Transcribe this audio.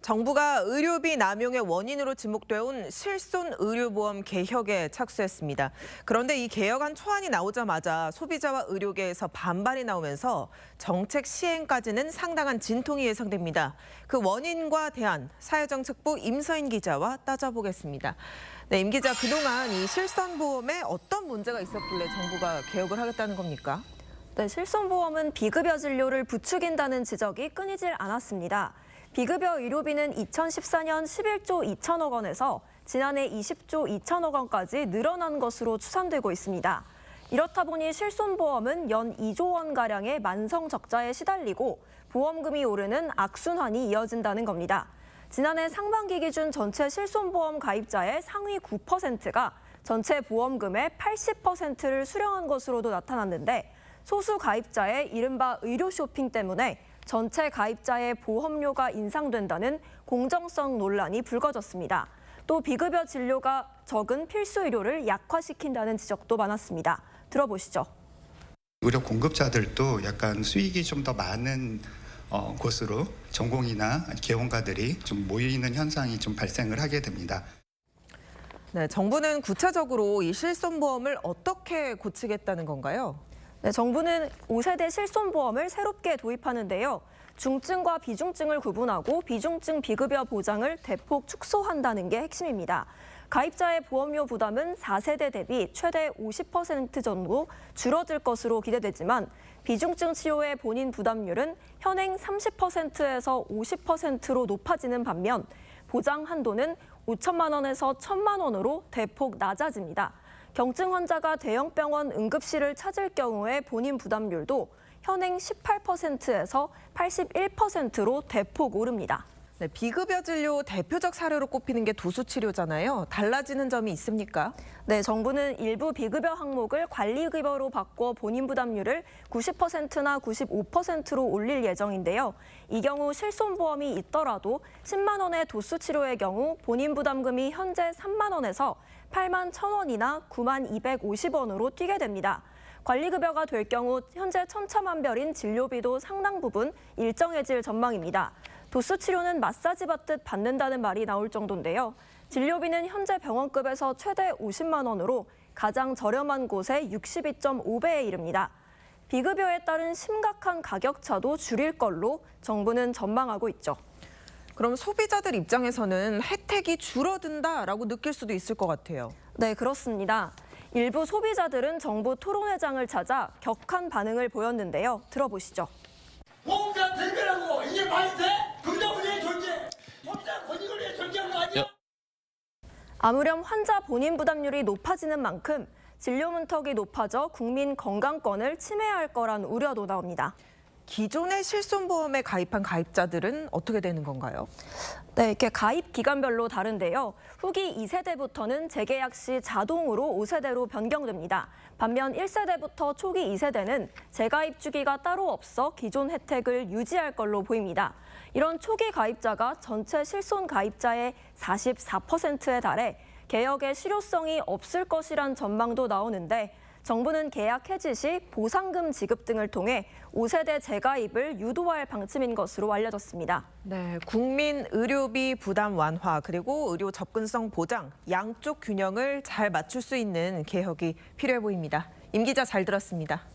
정부가 의료비 남용의 원인으로 지목돼 온 실손 의료보험 개혁에 착수했습니다. 그런데 이 개혁안 초안이 나오자마자 소비자와 의료계에서 반발이 나오면서 정책 시행까지는 상당한 진통이 예상됩니다. 그 원인과 대안, 사회정책부 임서인 기자와 따져보겠습니다. 네, 임 기자, 그동안 이 실손보험에 어떤 문제가 있었길래 정부가 개혁을 하겠다는 겁니까? 네, 실손보험은 비급여 진료를 부추긴다는 지적이 끊이질 않았습니다. 비급여 의료비는 2014년 11조 2천억 원에서 지난해 20조 2천억 원까지 늘어난 것으로 추산되고 있습니다. 이렇다 보니 실손보험은 연 2조 원가량의 만성 적자에 시달리고 보험금이 오르는 악순환이 이어진다는 겁니다. 지난해 상반기 기준 전체 실손보험 가입자의 상위 9%가 전체 보험금의 80%를 수령한 것으로도 나타났는데 소수 가입자의 이른바 의료 쇼핑 때문에 전체 가입자의 보험료가 인상된다는 공정성 논란이 불거졌습니다. 또 비급여 진료가 적은 필수 의료를 약화시킨다는 지적도 많았습니다. 들어보시죠. 의료 공급자들도 약간 수익이 좀 더 많은 곳으로 전공의나 개원가들이 좀 모이는 현상이 좀 발생을 하게 됩니다. 네, 정부는 구체적으로 이 실손보험을 어떻게 고치겠다는 건가요? 네, 정부는 5세대 실손보험을 새롭게 도입하는데요. 중증과 비중증을 구분하고 비중증 비급여 보장을 대폭 축소한다는 게 핵심입니다. 가입자의 보험료 부담은 4세대 대비 최대 50% 정도 줄어들 것으로 기대되지만 비중증 치료의 본인 부담률은 현행 30%에서 50%로 높아지는 반면 보장 한도는 5천만 원에서 1천만 원으로 대폭 낮아집니다. 경증 환자가 대형 병원 응급실을 찾을 경우에 본인 부담률도 현행 18%에서 81%로 대폭 오릅니다. 네, 비급여 진료 대표적 사례로 꼽히는 게 도수치료잖아요. 달라지는 점이 있습니까? 네, 정부는 일부 비급여 항목을 관리급여로 바꿔 본인 부담률을 90%나 95%로 올릴 예정인데요. 이 경우 실손보험이 있더라도 10만 원의 도수치료의 경우 본인 부담금이 현재 3만 원에서 8만 1,000원이나 9만 250원으로 뛰게 됩니다. 관리급여가 될 경우 현재 천차만별인 진료비도 상당 부분 일정해질 전망입니다. 도수치료는 마사지 받듯 받는다는 말이 나올 정도인데요. 진료비는 현재 병원급에서 최대 50만 원으로 가장 저렴한 곳에 62.5배에 이릅니다. 비급여에 따른 심각한 가격차도 줄일 걸로 정부는 전망하고 있죠. 그럼 소비자들 입장에서는 혜택이 줄어든다라고 느낄 수도 있을 것 같아요. 네, 그렇습니다. 일부 소비자들은 정부 토론회장을 찾아 격한 반응을 보였는데요. 들어보시죠. 보험자 대표라고 이게 말이 돼? 병자분의 존재, 보험자 권익을 위해 존재하는 거 아니야? 아무렴 환자 본인 부담률이 높아지는 만큼 진료 문턱이 높아져 국민 건강권을 침해할 거란 우려도 나옵니다. 기존의 실손보험에 가입한 가입자들은 어떻게 되는 건가요? 네, 이렇게 가입 기간별로 다른데요. 후기 2세대부터는 재계약 시 자동으로 5세대로 변경됩니다. 반면 1세대부터 초기 2세대는 재가입 주기가 따로 없어 기존 혜택을 유지할 걸로 보입니다. 이런 초기 가입자가 전체 실손 가입자의 44%에 달해 개혁의 실효성이 없을 것이란 전망도 나오는데 정부는 계약 해지 시 보상금 지급 등을 통해 5세대 재가입을 유도할 방침인 것으로 알려졌습니다. 네, 국민 의료비 부담 완화 그리고 의료 접근성 보장 양쪽 균형을 잘 맞출 수 있는 개혁이 필요해 보입니다. 임 기자 잘 들었습니다.